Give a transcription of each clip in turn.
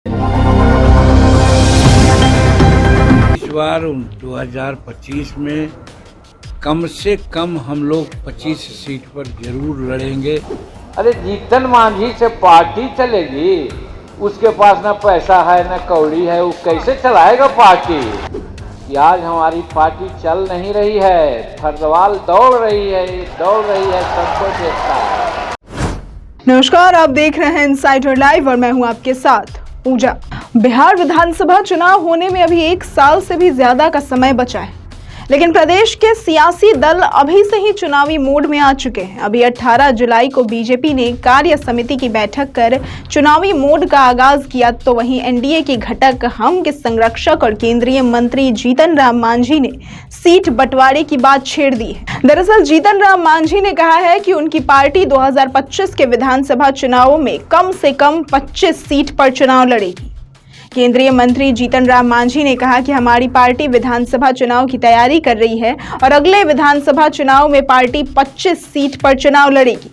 इस बार 2025 में कम से कम हम लोग 25 सीट पर जरूर लड़ेंगे। अरे जीतन मांझी से पार्टी चलेगी, उसके पास ना पैसा है ना कौड़ी है, वो कैसे चलाएगा पार्टी। कि आज हमारी पार्टी चल नहीं रही है, फरदवाल दौड़ रही है सबको देखता है। नमस्कार, आप देख रहे हैं इनसाइडर लाइव और मैं हूं आपके साथ पूजा। बिहार विधानसभा चुनाव होने में अभी 1 साल से भी ज्यादा का समय बचा है, लेकिन प्रदेश के सियासी दल अभी से ही चुनावी मोड में आ चुके हैं। अभी 18 जुलाई को बीजेपी ने कार्य समिति की बैठक कर चुनावी मोड का आगाज किया, तो वहीं एनडीए के घटक हम के संरक्षक और केंद्रीय मंत्री जीतन राम मांझी ने सीट बंटवारे की बात छेड़ दी है। दरअसल जीतन राम मांझी ने कहा है कि उनकी पार्टी 2025 के विधानसभा चुनावों में कम से कम 25 सीट पर चुनाव लड़ेगी। केंद्रीय मंत्री जीतन राम मांझी ने कहा कि हमारी पार्टी विधानसभा चुनाव की तैयारी कर रही है और अगले विधानसभा चुनाव में पार्टी 25 सीट पर चुनाव लड़ेगी।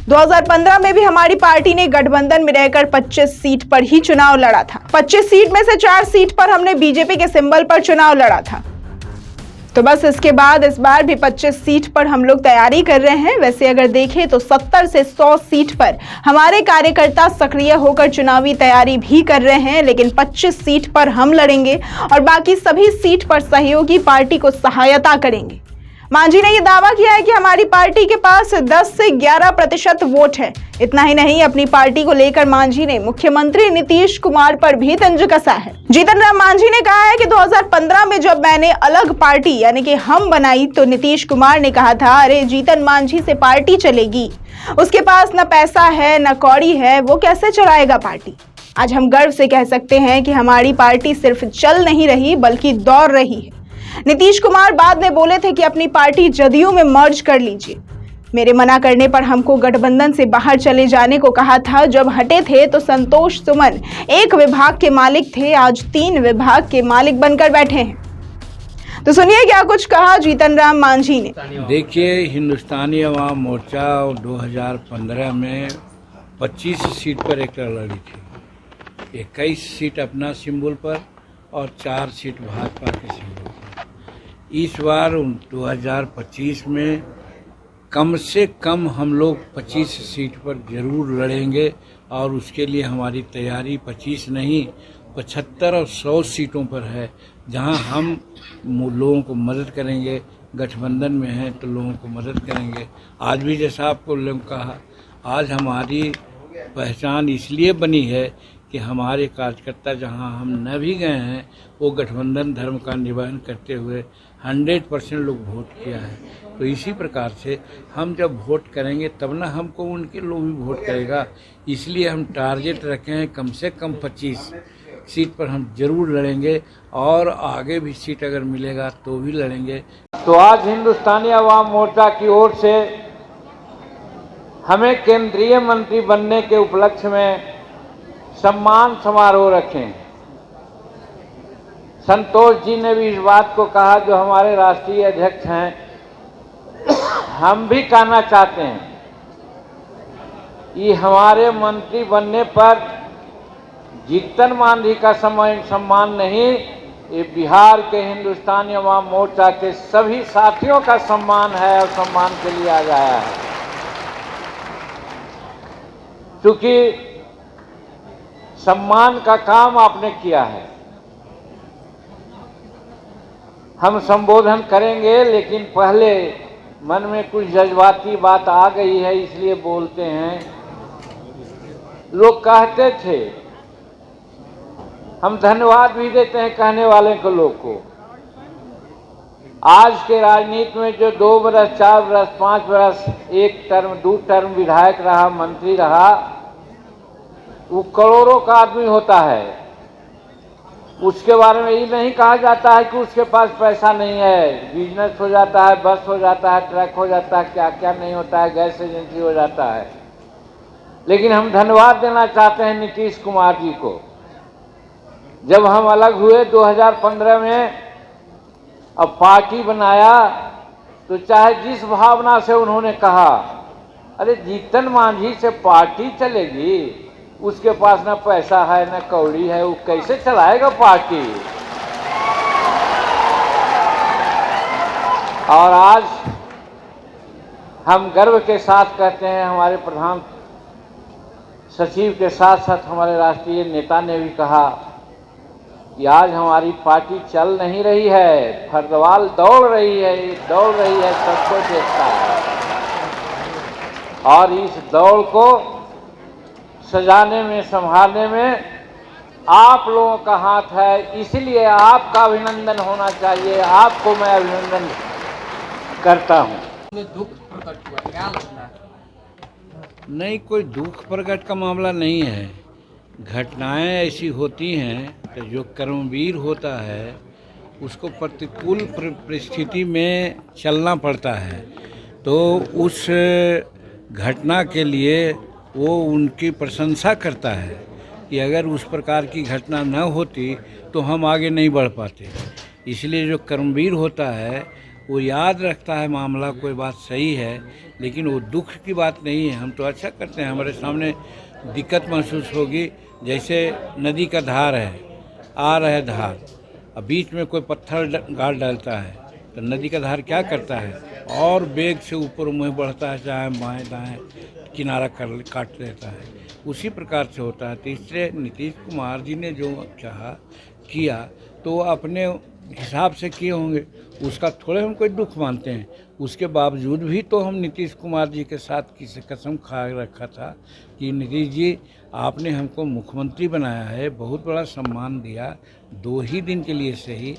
2015 में भी हमारी पार्टी ने गठबंधन में रहकर 25 सीट पर ही चुनाव लड़ा था। 25 सीट में से 4 सीट पर हमने बीजेपी के सिंबल पर चुनाव लड़ा था। तो बस इसके बाद इस बार भी 25 सीट पर हम लोग तैयारी कर रहे हैं। वैसे अगर देखें तो 70 से 100 सीट पर हमारे कार्यकर्ता सक्रिय होकर चुनावी तैयारी भी कर रहे हैं, लेकिन 25 सीट पर हम लड़ेंगे और बाकी सभी सीट पर सहयोगी पार्टी को सहायता करेंगे। मांझी ने यह दावा किया है कि हमारी पार्टी के पास 10 से 11% वोट है। इतना ही नहीं, अपनी पार्टी को लेकर मांझी ने मुख्यमंत्री नीतीश कुमार पर भी तंज कसा है। जीतन राम मांझी ने कहा है कि 2015 में जब मैंने अलग पार्टी यानी कि हम बनाई तो नीतीश कुमार ने कहा था, अरे जीतन मांझी से पार्टी चलेगी, उसके पास न पैसा है न कौड़ी है, वो कैसे चलाएगा पार्टी। आज हम गर्व से कह सकते हैं कि हमारी पार्टी सिर्फ चल नहीं रही बल्कि दौड़ रही है। नीतीश कुमार बाद में बोले थे कि अपनी पार्टी जदयू में मर्ज कर लीजिए। मेरे मना करने पर हमको गठबंधन से बाहर चले जाने को कहा था। जब हटे थे तो संतोष सुमन 1 विभाग के मालिक थे, आज 3 विभाग के मालिक बनकर बैठे हैं। तो सुनिए क्या कुछ कहा जीतन राम मांझी ने। देखिए, हिंदुस्तानी अवाम मोर्चा 2015 में 25 सीट पर एक लड़ी थी। 21 सीट अपना सिंबल पर और 4 सीट भाजपा के सिंबल पर। इस बार 2025 में कम से कम हम लोग 25 सीट पर जरूर लड़ेंगे और उसके लिए हमारी तैयारी 25 नहीं 75 और 100 सीटों पर है, जहां हम लोगों को मदद करेंगे। गठबंधन में हैं तो लोगों को मदद करेंगे। आज भी जैसा आपको लोग कहा, आज हमारी पहचान इसलिए बनी है कि हमारे कार्यकर्ता जहां हम न भी गए हैं, वो गठबंधन धर्म का निवारण करते हुए 100% लोग वोट किया है। तो इसी प्रकार से हम जब वोट करेंगे तब ना हमको उनके लोग भी वोट करेगा। इसलिए हम टारगेट रखे हैं कम से कम 25 सीट पर हम जरूर लड़ेंगे और आगे भी सीट अगर मिलेगा तो भी लड़ेंगे। तो आज हिंदुस्तानी अवाम मोर्चा की ओर से हमें केंद्रीय मंत्री बनने के उपलक्ष्य में सम्मान समारोह रखें। संतोष जी ने भी इस बात को कहा, जो हमारे राष्ट्रीय अध्यक्ष हैं, हम भी कहना चाहते हैं कि हमारे मंत्री बनने पर जीतन मांझी का सम्मान नहीं, ये बिहार के हिंदुस्तानी अवाम मोर्चा के सभी साथियों का सम्मान है और सम्मान के लिए आ गया है। क्योंकि सम्मान का काम आपने किया है। हम संबोधन करेंगे, लेकिन पहले मन में कुछ जज्बाती बात आ गई है, इसलिए बोलते हैं। लोग कहते थे, हम धन्यवाद भी देते हैं कहने वाले को लोग को। आज के राजनीति में जो 2 बरस 4 बरस 5 बरस 1 टर्म 2 टर्म विधायक रहा, मंत्री रहा, वो करोड़ों का आदमी होता है। उसके बारे में ये नहीं कहा जाता है कि उसके पास पैसा नहीं है। बिजनेस हो जाता है, बस हो जाता है, ट्रक हो जाता है, क्या क्या नहीं होता है, गैस एजेंसी हो जाता है। लेकिन हम धन्यवाद देना चाहते हैं नीतीश कुमार जी को। जब हम अलग हुए 2015 में, अब पार्टी बनाया, तो चाहे जिस भावना से उन्होंने कहा, अरे जीतन मांझी से पार्टी चलेगी, उसके पास ना पैसा है ना कौड़ी है, वो कैसे चलाएगा पार्टी। और आज हम गर्व के साथ कहते हैं, हमारे प्रधान सचिव के साथ साथ हमारे राष्ट्रीय नेता ने भी कहा कि आज हमारी पार्टी चल नहीं रही है, फर्दवाल दौड़ रही है, सबको देखता है। और इस दौड़ को सजाने में, संभालने में आप लोगों का हाथ है, इसलिए आपका अभिनंदन होना चाहिए। आपको मैं अभिनंदन करता हूं। दुख प्रकट हुआ, क्या लगता है? नहीं, कोई दुख प्रकट का मामला नहीं है। घटनाएं ऐसी होती हैं तो जो कर्मवीर होता है उसको प्रतिकूल परिस्थिति में चलना पड़ता है, तो उस घटना के लिए वो उनकी प्रशंसा करता है कि अगर उस प्रकार की घटना न होती तो हम आगे नहीं बढ़ पाते। इसलिए जो कर्मवीर होता है वो याद रखता है मामला, कोई बात सही है, लेकिन वो दुख की बात नहीं है। हम तो अच्छा करते हैं। हमारे सामने दिक्कत महसूस होगी, जैसे नदी का धार है, आ रहा है धार, अब बीच में कोई पत्थर गाड़ डालता है तो नदी का धार क्या करता है, और वेग से ऊपर मुँह बढ़ता है, चाहे बाएँ दाएँ किनारा काट लेता है। उसी प्रकार से होता है। तीसरे नीतीश कुमार जी ने जो चाहा किया तो अपने हिसाब से किए होंगे, उसका थोड़े हम कोई दुख मानते हैं। उसके बावजूद भी तो हम नीतीश कुमार जी के साथ किसी कसम खा रखा था कि नीतीश जी आपने हमको मुख्यमंत्री बनाया है, बहुत बड़ा सम्मान दिया, 2 ही दिन के लिए सही,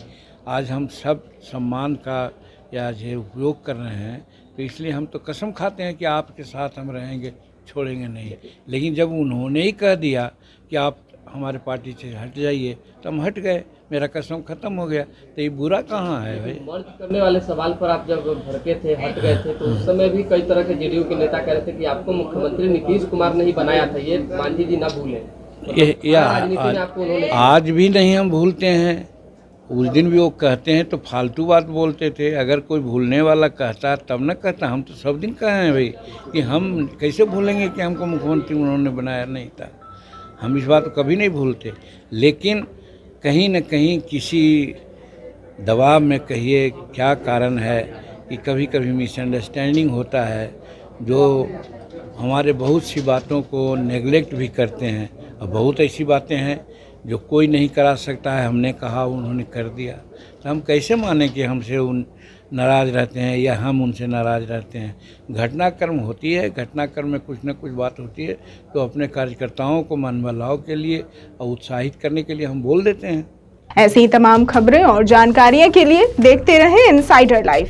आज हम सब सम्मान का या जो उपयोग कर रहे हैं, तो इसलिए हम तो कसम खाते हैं कि आपके साथ हम रहेंगे, छोड़ेंगे नहीं। लेकिन जब उन्होंने ही कह दिया कि आप हमारे पार्टी से हट जाइए तो हम हट गए, मेरा कसम खत्म हो गया। तो ये बुरा कहाँ है भाई? मर्ज करने वाले सवाल पर आप जब भड़के थे, हट गए थे, तो उस समय भी कई तरह के जेडीयू के नेता कह रहे थे कि आपको मुख्यमंत्री नीतीश कुमार ने ही बनाया था, ये मांझी जी ना भूलें। आज भी नहीं हम भूलते हैं। उस दिन भी वो कहते हैं तो फालतू बात बोलते थे। अगर कोई भूलने वाला कहता तब न कहता, हम तो सब दिन कहे हैं भाई कि हम कैसे भूलेंगे कि हमको मुख्यमंत्री उन्होंने बनाया नहीं था। हम इस बात को कभी नहीं भूलते, लेकिन कहीं न कहीं किसी दबाव में, कहिए क्या कारण है कि कभी कभी मिसअंडरस्टैंडिंग होता है, जो हमारे बहुत सी बातों को नेगलेक्ट भी करते हैं। और बहुत ऐसी बातें हैं जो कोई नहीं करा सकता है, हमने कहा उन्होंने कर दिया, तो हम कैसे माने कि हमसे उन नाराज़ रहते हैं या हम उनसे नाराज़ रहते हैं। घटनाक्रम होती है, घटनाक्रम में कुछ न कुछ बात होती है, तो अपने कार्यकर्ताओं को मन बदलाव के लिए और उत्साहित करने के लिए हम बोल देते हैं। ऐसी ही तमाम खबरें और जानकारियां के लिए देखते रहें इनसाइडर लाइव।